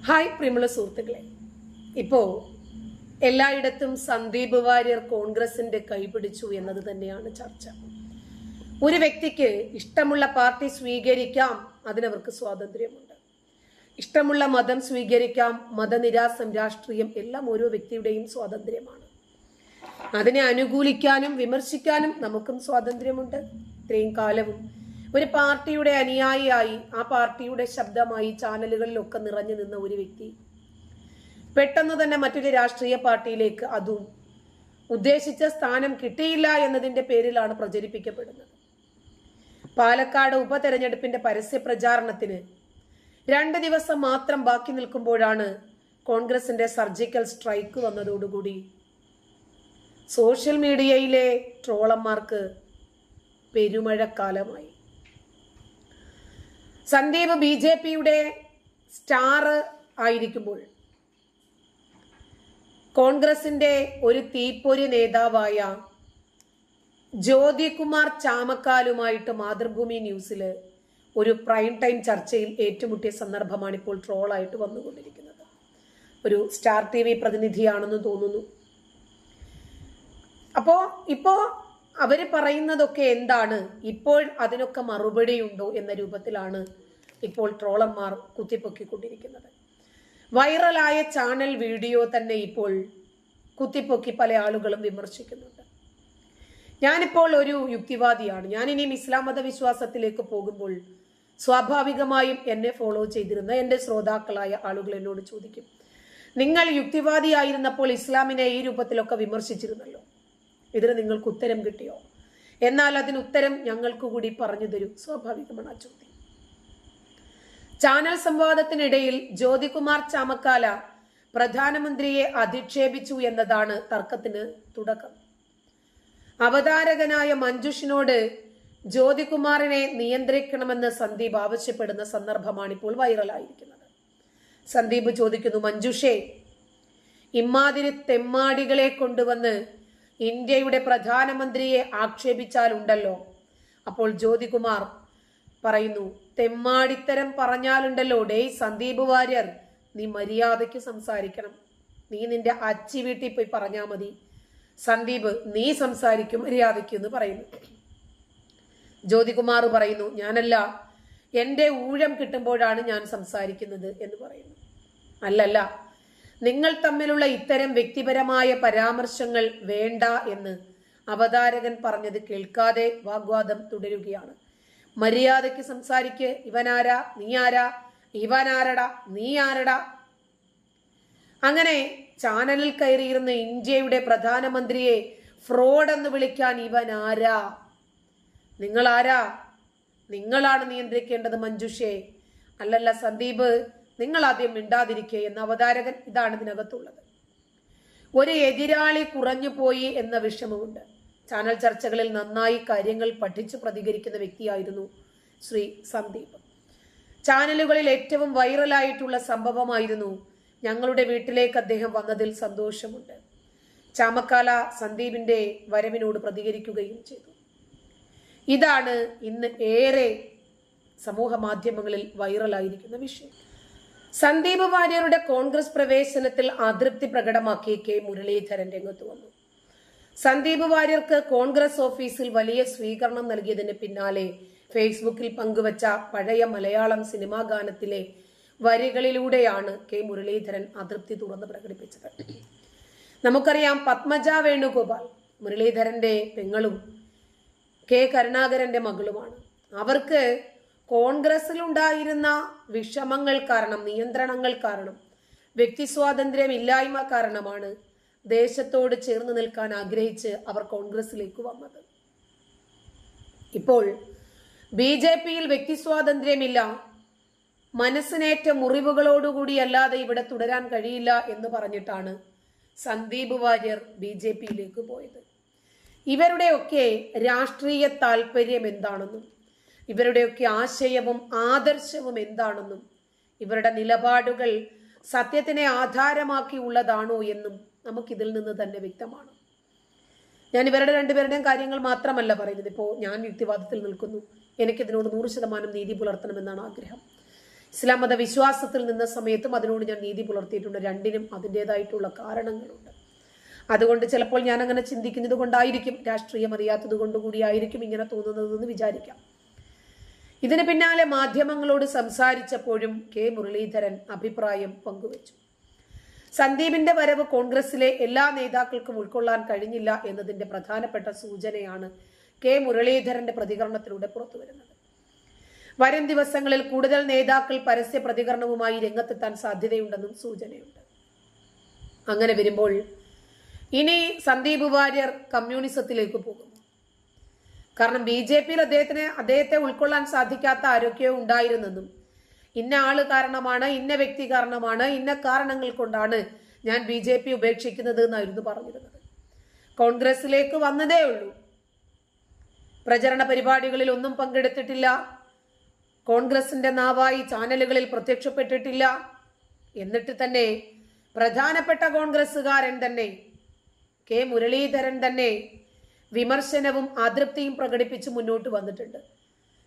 Hi പ്രിയമുള്ള സുഹൃത്തുക്കളെ, ഇപ്പോ എല്ലായിടത്തും സന്ദീപ് വാര്യർ കോൺഗ്രസിന്റെ കൈപിടിച്ചു എന്നത് തന്നെയാണ് ചർച്ച. ഒരു വ്യക്തിക്ക് ഇഷ്ടമുള്ള പാർട്ടി സ്വീകരിക്കാം, അതിനവർക്ക് സ്വാതന്ത്ര്യമുണ്ട്. ഇഷ്ടമുള്ള മതം സ്വീകരിക്കാം, മതനിരാസം രാഷ്ട്രീയം എല്ലാം ഓരോ വ്യക്തിയുടെയും സ്വാതന്ത്ര്യമാണ്. അതിനെ അനുകൂലിക്കാനും വിമർശിക്കാനും നമുക്കും സ്വാതന്ത്ര്യമുണ്ട്. ഇത്രയും കാലവും ഒരു പാർട്ടിയുടെ അനുയായിയായി, ആ പാർട്ടിയുടെ ശബ്ദമായി ചാനലുകളിലൊക്കെ നിറഞ്ഞു നിന്ന ഒരു വ്യക്തി പെട്ടെന്ന് തന്നെ മറ്റൊരു രാഷ്ട്രീയ പാർട്ടിയിലേക്ക്, അതും ഉദ്ദേശിച്ച സ്ഥാനം കിട്ടിയില്ല എന്നതിന്റെ പേരിലാണ് പ്രചരിപ്പിക്കപ്പെടുന്നത്. പാലക്കാട് ഉപതെരഞ്ഞെടുപ്പിന്റെ പരസ്യ പ്രചാരണത്തിന് 2 ദിവസം മാത്രം ബാക്കി നിൽക്കുമ്പോഴാണ് കോൺഗ്രസിന്റെ സർജിക്കൽ സ്ട്രൈക്ക് വന്നതോടുകൂടി സോഷ്യൽ മീഡിയയിലെ ട്രോളന്മാർക്ക് പെരുമഴക്കാലമായി. സന്ദീപ് BJPയുടെ സ്റ്റാർ ആയിരിക്കുമ്പോൾ കോൺഗ്രസിന്റെ ഒരു തീപ്പൊരി നേതാവായ ജ്യോതികുമാർ ചാമക്കാലുമായിട്ട് മാതൃഭൂമി ന്യൂസിൽ ഒരു പ്രൈം ടൈം ചർച്ചയിൽ ഏറ്റുമുട്ടിയ സന്ദർഭമാണ് ഇപ്പോൾ ട്രോളായിട്ട് വന്നുകൊണ്ടിരിക്കുന്നത്. ഒരു സ്റ്റാർ TV പ്രതിനിധിയാണെന്ന് തോന്നുന്നു. ഇപ്പോ അവര് പറയുന്നതൊക്കെ എന്താണ്, ഇപ്പോൾ അതിനൊക്കെ മറുപടിയുണ്ടോ എന്ന രൂപത്തിലാണ് ഇപ്പോൾ ട്രോളന്മാർ കുത്തിപ്പൊക്കിക്കൊണ്ടിരിക്കുന്നത്. വൈറലായ ചാനൽ വീഡിയോ തന്നെ ഇപ്പോൾ കുത്തിപ്പൊക്കി പല ആളുകളും വിമർശിക്കുന്നുണ്ട്. ഞാനിപ്പോൾ ഒരു യുക്തിവാദിയാണ്. ഞാനിനിയും ഇസ്ലാം മതവിശ്വാസത്തിലേക്ക് പോകുമ്പോൾ സ്വാഭാവികമായും എന്നെ ഫോളോ ചെയ്തിരുന്ന എൻ്റെ ശ്രോതാക്കളായ ആളുകൾ എന്നോട് ചോദിക്കും, നിങ്ങൾ യുക്തിവാദിയായിരുന്നപ്പോൾ ഇസ്ലാമിനെ ഈ രൂപത്തിലൊക്കെ വിമർശിച്ചിരുന്നല്ലോ, ഇതിന് നിങ്ങൾക്ക് ഉത്തരം കിട്ടിയോ? എന്നാൽ അതിന് ഉത്തരം ഞങ്ങൾക്ക് കൂടി പറഞ്ഞു തരൂ. സ്വാഭാവികമാണ് ആ ചോദ്യം. ചാനൽ സംവാദത്തിനിടയിൽ ജ്യോതികുമാർ ചാമക്കാല പ്രധാനമന്ത്രിയെ അധിക്ഷേപിച്ചു എന്നതാണ് തർക്കത്തിന് തുടക്കം. അവതാരകനായ മഞ്ജുഷിനോട് ജ്യോതികുമാറിനെ നിയന്ത്രിക്കണമെന്ന് സന്ദീപ് ആവശ്യപ്പെടുന്ന സന്ദർഭമാണ് ഇപ്പോൾ വൈറലായിരിക്കുന്നത്. സന്ദീപ് ചോദിക്കുന്നു, മഞ്ജുഷേ, ഇമ്മാതിരി തെമ്മാടികളെ കൊണ്ടുവന്ന് ഇന്ത്യയുടെ പ്രധാനമന്ത്രിയെ ആക്ഷേപിച്ചാലുണ്ടല്ലോ. അപ്പോൾ ജ്യോതികുമാർ പറയുന്നു, തെമ്മാടിത്തരം പറഞ്ഞാലുണ്ടല്ലോ, ഡേയ് സന്ദീപ് വാര്യർ, നീ മര്യാദയ്ക്ക് സംസാരിക്കണം. നീ നിന്റെ അച്ചി വീട്ടിൽ പോയി പറഞ്ഞാൽ മതി. സന്ദീപ്, നീ സംസാരിക്കും മര്യാദയ്ക്ക് എന്ന് പറയുന്നു. ജ്യോതികുമാർ പറയുന്നു, ഞാനല്ല, എൻ്റെ ഊഴം കിട്ടുമ്പോഴാണ് ഞാൻ സംസാരിക്കുന്നത് എന്ന് പറയുന്നു. അല്ലല്ല, നിങ്ങൾ തമ്മിലുള്ള ഇത്തരം വ്യക്തിപരമായ പരാമർശങ്ങൾ വേണ്ട എന്ന് അവതാരകൻ പറഞ്ഞത് കേൾക്കാതെ വാഗ്വാദം തുടരുകയാണ്. മര്യാദയ്ക്ക് സംസാരിക്ക്. ഇവനാരാ, നീ ആരാ, ഇവനാരടാ, നീ ആരടാ. അങ്ങനെ ചാനലിൽ കയറിയിരുന്ന ഇന്ത്യയുടെ പ്രധാനമന്ത്രിയെ ഫ്രോഡ് എന്ന് വിളിക്കാൻ ഇവൻ ആരാ? നിങ്ങളാരാ? നിങ്ങളാണ് നിയന്ത്രിക്കേണ്ടത് മഞ്ജുഷേ. അല്ലല്ല സന്ദീപ്, നിങ്ങൾ ആദ്യം മിണ്ടാതിരിക്കേ എന്ന അവതാരകൻ. ഇതാണ് ഇതിനകത്തുള്ളത്. ഒരു എതിരാളി കുറഞ്ഞു പോയി എന്ന വിഷമമുണ്ട്. ചാനൽ ചർച്ചകളിൽ നന്നായി കാര്യങ്ങൾ പഠിച്ചു പ്രതികരിക്കുന്ന വ്യക്തിയായിരുന്നു ശ്രീ സന്ദീപ്. ചാനലുകളിൽ ഏറ്റവും വൈറലായിട്ടുള്ള സംഭവമായിരുന്നു ഞങ്ങളുടെ വീട്ടിലേക്ക് അദ്ദേഹം വന്നതിൽ സന്തോഷമുണ്ട്. ചാമക്കാല സന്ദീപിന്റെ വരവിനോട് പ്രതികരിക്കുകയും ചെയ്തു. ഇതാണ് ഇന്ന് ഏറെ സമൂഹ മാധ്യമങ്ങളിൽ വൈറലായിരിക്കുന്ന വിഷയം. സന്ദീപ് വാര്യരുടെ കോൺഗ്രസ് പ്രവേശനത്തിൽ അതൃപ്തി പ്രകടമാക്കി കെ മുരളീധരൻ രംഗത്ത് വന്നു. സന്ദീപ് വാര്യർക്ക് കോൺഗ്രസ് ഓഫീസിൽ വലിയ സ്വീകരണം നൽകിയതിന് പിന്നാലെ ഫേസ്ബുക്കിൽ പങ്കുവച്ച പഴയ മലയാളം സിനിമാ ഗാനത്തിലെ വരികളിലൂടെയാണ് കെ മുരളീധരൻ അതൃപ്തി തുറന്ന് പ്രകടിപ്പിച്ചത്. നമുക്കറിയാം, പത്മജ വേണുഗോപാൽ മുരളീധരന്റെ പെങ്ങളും കെ കരുണാകരന്റെ മകളുമാണ്. അവർക്ക് കോൺഗ്രസിലുണ്ടായിരുന്ന വിഷമങ്ങൾ കാരണം, നിയന്ത്രണങ്ങൾ കാരണം, വ്യക്തി സ്വാതന്ത്ര്യം ഇല്ലായ്മ കാരണമാണ് ദേശത്തോട് ചേർന്ന് നിൽക്കാൻ ആഗ്രഹിച്ച് അവർ കോൺഗ്രസിലേക്ക് വന്നത്. ഇപ്പോൾ BJPയിൽ വ്യക്തി സ്വാതന്ത്ര്യമില്ല, മനസ്സിനേറ്റ മുറിവുകളോടുകൂടി അല്ലാതെ ഇവിടെ തുടരാൻ കഴിയില്ല എന്ന് പറഞ്ഞിട്ടാണ് സന്ദീപ് വാര്യർ BJPയിലേക്ക് പോയത്. ഇവരുടെയൊക്കെ രാഷ്ട്രീയ താല്പര്യം എന്താണെന്നും ഇവരുടെയൊക്കെ ആശയവും ആദർശവും എന്താണെന്നും ഇവരുടെ നിലപാടുകൾ സത്യത്തിനെ ആധാരമാക്കി ഉള്ളതാണോ എന്നും നമുക്കിതിൽ നിന്ന് തന്നെ വ്യക്തമാണ്. ഞാൻ ഇവരുടെ രണ്ടുപേരുടെയും കാര്യങ്ങൾ മാത്രമല്ല പറയുന്നത്. ഇപ്പോൾ ഞാൻ യുക്തിവാദത്തിൽ നിൽക്കുന്നു, എനിക്കിതിനോട് 100% നീതി പുലർത്തണമെന്നാണ് ആഗ്രഹം. ഇസ്ലാം മത വിശ്വാസത്തിൽ നിന്ന സമയത്തും അതിനോട് ഞാൻ നീതി പുലർത്തിയിട്ടുണ്ട്. രണ്ടിനും അതിൻ്റെതായിട്ടുള്ള കാരണങ്ങളുണ്ട്. അതുകൊണ്ട് ചിലപ്പോൾ ഞാൻ അങ്ങനെ ചിന്തിക്കുന്നത് കൊണ്ടായിരിക്കും, രാഷ്ട്രീയം അറിയാത്തത് കൊണ്ടുകൂടിയായിരിക്കും ഇങ്ങനെ തോന്നുന്നതെന്ന് വിചാരിക്കാം. ഇതിന് പിന്നാലെ മാധ്യമങ്ങളോട് സംസാരിച്ചപ്പോഴും കെ മുരളീധരൻ അഭിപ്രായം പങ്കുവച്ചു. സന്ദീപിന്റെ വരവ് കോൺഗ്രസിലെ എല്ലാ നേതാക്കൾക്കും ഉൾക്കൊള്ളാൻ കഴിഞ്ഞില്ല എന്നതിന്റെ പ്രധാനപ്പെട്ട സൂചനയാണ് കെ മുരളീധരന്റെ പ്രതികരണത്തിലൂടെ പുറത്തുവരുന്നത്. വരും ദിവസങ്ങളിൽ കൂടുതൽ നേതാക്കൾ പരസ്യ പ്രതികരണവുമായി രംഗത്തെത്താൻ സാധ്യതയുണ്ടെന്നും സൂചനയുണ്ട്. അങ്ങനെ വരുമ്പോൾ ഇനി സന്ദീപ് വാര്യർ കമ്മ്യൂണിസത്തിലേക്ക് പോകും. കാരണം BJPയിൽ അദ്ദേഹത്തെ ഉൾക്കൊള്ളാൻ സാധിക്കാത്ത ആരോഗ്യവും ഉണ്ടായിരുന്നെന്നും ഇന്ന ആള് കാരണമാണ്, ഇന്ന വ്യക്തി കാരണമാണ്, ഇന്ന കാരണങ്ങൾ കൊണ്ടാണ് ഞാൻ BJP ഉപേക്ഷിക്കുന്നത് എന്നായിരുന്നു പറഞ്ഞിരുന്നത്. കോൺഗ്രസിലേക്ക് വന്നതേ ഉള്ളൂ, പ്രചരണ പരിപാടികളിൽ ഒന്നും പങ്കെടുത്തിട്ടില്ല, കോൺഗ്രസിന്റെ നാവായി ചാനലുകളിൽ പ്രത്യക്ഷപ്പെട്ടിട്ടില്ല. എന്നിട്ട് തന്നെ പ്രധാനപ്പെട്ട കോൺഗ്രസുകാരൻ തന്നെ കെ മുരളീധരൻ തന്നെ വിമർശനവും അതൃപ്തിയും പ്രകടിപ്പിച്ച് മുന്നോട്ട് വന്നിട്ടുണ്ട്.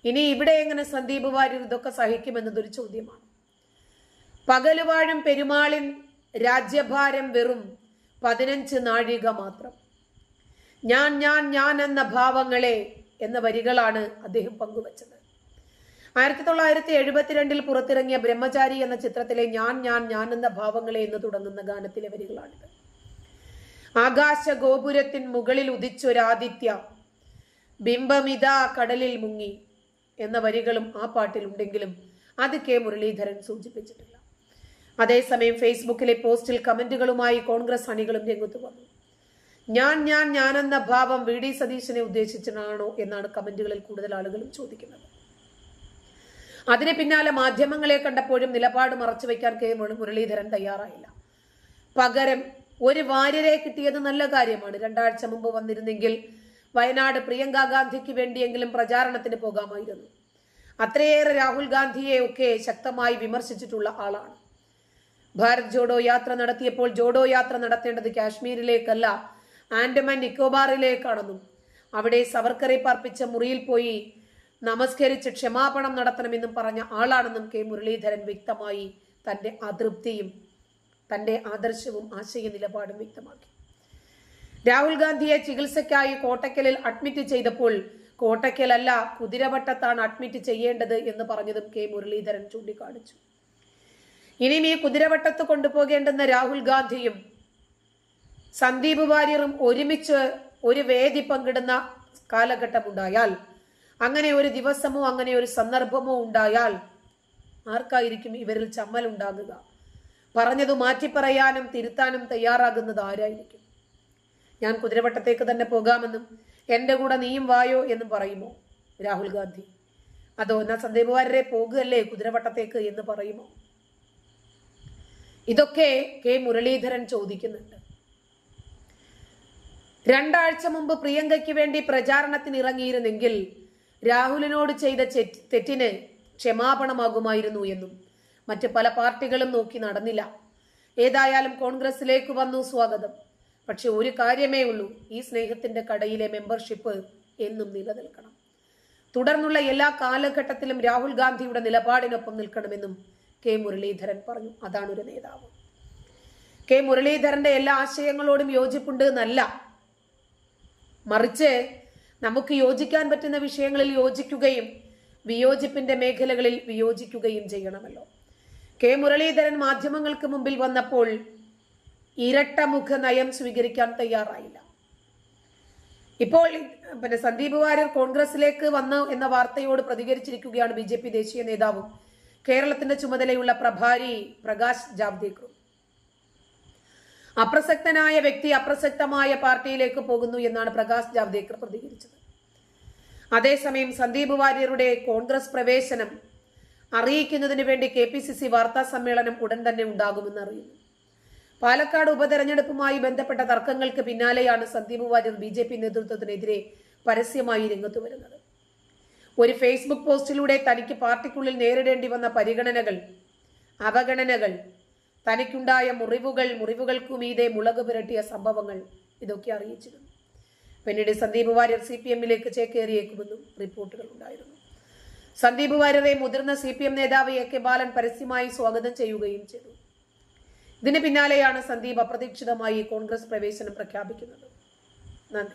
ഇനി ഇവിടെ എങ്ങനെ സന്ദീപ് വാര്യർ ഇതൊക്കെ സഹിക്കുമെന്നതൊരു ചോദ്യമാണ്. പകലുവാഴും പെരുമാളിൻ രാജ്യഭാരം വെറും 15 നാഴിക മാത്രം. ഞാൻ ഞാൻ ഞാൻ എന്ന ഭാവങ്ങളെ എന്ന വരികളാണ് അദ്ദേഹം പങ്കുവച്ചത്. 1972 പുറത്തിറങ്ങിയ ബ്രഹ്മചാരി എന്ന ചിത്രത്തിലെ ഞാൻ ഞാൻ ഞാൻ എന്ന ഭാവങ്ങളെ എന്ന് തുടങ്ങുന്ന ഗാനത്തിലെ വരികളാണിത്. ആകാശ ഗോപുരത്തിൻ മുകളിൽ ഉദിച്ചൊരാദിത്യ ബിംബമിതാ കടലിൽ മുങ്ങി എന്ന വരികളും ആ പാട്ടിലുണ്ടെങ്കിലും അത് കെ മുരളീധരൻ സൂചിപ്പിച്ചിട്ടില്ല. അതേസമയം ഫേസ്ബുക്കിലെ പോസ്റ്റിൽ കമന്റുകളുമായി കോൺഗ്രസ് അണികളും രംഗത്ത് വന്നു. ഞാൻ ഞാൻ ഞാനെന്ന ഭാവം VD സതീശനെ ഉദ്ദേശിച്ചാണോ എന്നാണ് കമന്റുകളിൽ കൂടുതൽ ആളുകളും ചോദിക്കുന്നത്. അതിന് പിന്നാലെ മാധ്യമങ്ങളെ കണ്ടപ്പോഴും നിലപാട് മറച്ചുവെക്കാൻ കെ മുരളീധരൻ തയ്യാറായില്ല. പകരം ഒരു വാര്യരെ കിട്ടിയത് നല്ല കാര്യമാണ്. 2 ആഴ്ച മുമ്പ് വന്നിരുന്നെങ്കിൽ വയനാട് പ്രിയങ്ക ഗാന്ധിക്ക് വേണ്ടിയെങ്കിലും പ്രചാരണത്തിന് പോകാമായിരുന്നു. അത്രയേറെ രാഹുൽ ഗാന്ധിയെ ഒക്കെ ശക്തമായി വിമർശിച്ചിട്ടുള്ള ആളാണ്. ഭാരത് ജോഡോ യാത്ര നടത്തിയപ്പോൾ ജോഡോ യാത്ര നടത്തേണ്ടത് കാശ്മീരിലേക്കല്ല, ആൻഡമാൻ നിക്കോബാറിലേക്കാണെന്നും അവിടെ സവർക്കറെ പാർപ്പിച്ച മുറിയിൽ പോയി നമസ്കരിച്ച് ക്ഷമാപണം നടത്തണമെന്നും പറഞ്ഞ ആളാണെന്നും കെ മുരളീധരൻ വ്യക്തമായി തന്റെ അതൃപ്തിയും തന്റെ ആദർശവും ആശയ നിലപാടും വ്യക്തമാക്കി. രാഹുൽ ഗാന്ധിയെ ചികിത്സയ്ക്കായി കോട്ടക്കലിൽ അഡ്മിറ്റ് ചെയ്തപ്പോൾ കോട്ടക്കലല്ല കുതിരവട്ടത്താണ് അഡ്മിറ്റ് ചെയ്യേണ്ടത് എന്ന് പറഞ്ഞതും കെ മുരളീധരൻ ചൂണ്ടിക്കാണിച്ചു. ഇനിയും ഈ കുതിരവട്ടത്ത് കൊണ്ടുപോകേണ്ടുന്ന രാഹുൽ ഗാന്ധിയും സന്ദീപ് വാര്യറും ഒരുമിച്ച് ഒരു വേദി പങ്കിടുന്ന കാലഘട്ടമുണ്ടായാൽ, അങ്ങനെ ഒരു ദിവസമോ അങ്ങനെ ഒരു സന്ദർഭമോ ഉണ്ടായാൽ ആർക്കായിരിക്കും ഇവരിൽ ചമ്മലുണ്ടാകുക? പറഞ്ഞത് മാറ്റിപ്പറയാനും തിരുത്താനും തയ്യാറാകുന്നത് ആരായിരിക്കും? ഞാൻ കുതിരവട്ടത്തേക്ക് തന്നെ പോകാമെന്നും എൻ്റെ കൂടെ നീയും വായോ എന്നും പറയുമോ രാഹുൽ ഗാന്ധി? അതോ എന്നാ സന്ദീപ് വാര്യരെ പോകുകയല്ലേ കുതിരവട്ടത്തേക്ക് എന്ന് പറയുമോ? ഇതൊക്കെ കെ മുരളീധരൻ ചോദിക്കുന്നുണ്ട്. 2 ആഴ്ച മുമ്പ് പ്രിയങ്കയ്ക്ക് വേണ്ടി പ്രചാരണത്തിന് ഇറങ്ങിയിരുന്നെങ്കിൽ രാഹുലിനോട് ചെയ്ത തെറ്റിന് ക്ഷമാപണമാകുമായിരുന്നു എന്നും മറ്റ് പല പാർട്ടികളും നോക്കി നടന്നില്ല. ഏതായാലും കോൺഗ്രസിലേക്ക് വന്നു, സ്വാഗതം. പക്ഷെ ഒരു കാര്യമേ ഉള്ളൂ, ഈ സ്നേഹത്തിന്റെ കടയിലെ മെമ്പർഷിപ്പ് എന്നും നിലനിൽക്കണം. തുടർന്നുള്ള എല്ലാ കാലഘട്ടത്തിലും രാഹുൽ ഗാന്ധിയുടെ നിലപാടിനൊപ്പം നിൽക്കണമെന്നും കെ മുരളീധരൻ പറഞ്ഞു. അതാണ് ഒരു നേതാവ്. കെ മുരളീധരന്റെ എല്ലാ ആശയങ്ങളോടും യോജിപ്പുണ്ട് എന്നല്ല, മറിച്ച് നമുക്ക് യോജിക്കാൻ പറ്റുന്ന വിഷയങ്ങളിൽ യോജിക്കുകയും വിയോജിപ്പിന്റെ മേഖലകളിൽ വിയോജിക്കുകയും ചെയ്യണമല്ലോ. കെ മുരളീധരൻ മാധ്യമങ്ങൾക്ക് മുമ്പിൽ വന്നപ്പോൾ ഇരട്ടമുഖ നയം സ്വീകരിക്കാൻ തയ്യാറായില്ല. ഇപ്പോൾ സന്ദീപ് വാര്യർ കോൺഗ്രസിലേക്ക് വന്നു എന്ന വാർത്തയോട് പ്രതികരിച്ചിരിക്കുകയാണ് BJP ദേശീയ നേതാവും കേരളത്തിന്റെ ചുമതലയുള്ള പ്രഭാരി പ്രകാശ് ജാവ്ദേക്കറും. അപ്രസക്തനായ വ്യക്തി അപ്രസക്തമായ പാർട്ടിയിലേക്ക് പോകുന്നു എന്നാണ് പ്രകാശ് ജാവ്ദേക്കർ പ്രതികരിച്ചത്. അതേസമയം സന്ദീപ് വാര്യരുടെ കോൺഗ്രസ് പ്രവേശനം അറിയിക്കുന്നതിന് വേണ്ടി KPCC വാർത്താ സമ്മേളനം ഉടൻ തന്നെ ഉണ്ടാകുമെന്ന് അറിയുന്നു. പാലക്കാട് ഉപതെരഞ്ഞെടുപ്പുമായി ബന്ധപ്പെട്ട തർക്കങ്ങൾക്ക് പിന്നാലെയാണ് സന്ദീപ് വാര്യർ BJP നേതൃത്വത്തിനെതിരെ പരസ്യമായി രംഗത്ത് വരുന്നത്. ഒരു ഫേസ്ബുക്ക് പോസ്റ്റിലൂടെ തനിക്ക് പാർട്ടിക്കുള്ളിൽ നേരിടേണ്ടി വന്ന പരിഗണനകൾ, അവഗണനകൾ, തനിക്കുണ്ടായ മുറിവുകൾക്കു മീതെ മുളക് പുരട്ടിയ സംഭവങ്ങൾ ഇതൊക്കെ അറിയിച്ചിരുന്നു. പിന്നീട് സന്ദീപ് വാര്യർ CPM-ലേക്ക് ചേക്കേറിയേക്കുമെന്നും റിപ്പോർട്ടുകൾ ഉണ്ടായിരുന്നു. സന്ദീപ് വാര്യരെ മുതിർന്ന CPM നേതാവ് AK ബാലൻ പരസ്യമായി സ്വാഗതം ചെയ്യുകയും ചെയ്തു. ഇതിന് പിന്നാലെയാണ് സന്ദീപ് അപ്രതീക്ഷിതമായി കോൺഗ്രസ് പ്രവേശനം പ്രഖ്യാപിക്കുന്നത്. നന്ദി.